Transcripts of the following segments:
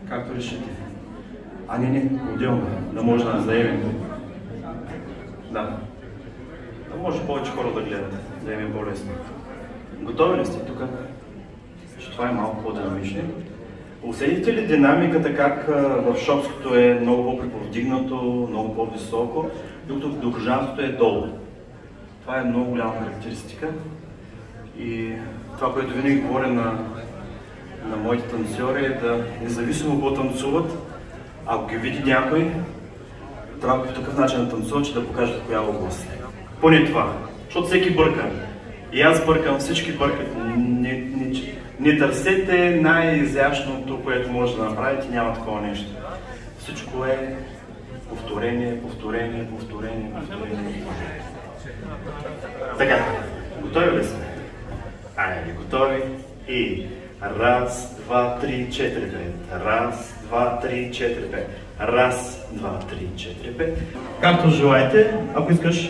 както решите. А не, отделно, да може да заемем. Да. Да може повече хора да гледат, да им е по-лесно. Готови ли сте тук? Че това е малко по-динамично. Усетите ли динамиката, как в Шопското е много по-приповдигнато, много по-високо, докато в Докружанското е долу? Това е много голяма характеристика. И това, което винаги говоря на моите танцори е да, независимо какво танцуват, ако ги види някой, трябва по такъв начин да танцува, че да покажат коя област. Поне това, защото всеки бърка. И аз бъркам, всички бъркат. Не търсете най-изящното, което може да направите, няма такова нещо. Всичко е повторение, повторение, повторение, повторение. Така, готови ли сме? Айде, готови. И раз, два, три, четири, пет. Раз, два, три, четири, пет. Раз, два, три, четири, пет. Както желаете, ако искаш.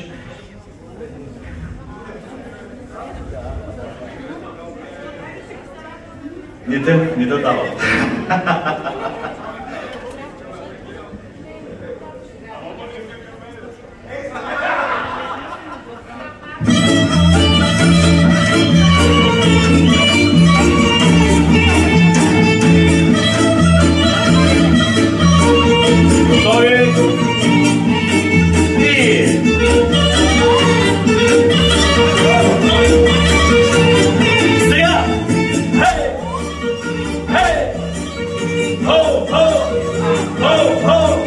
Не да дава. Ho, ho, ho, ho.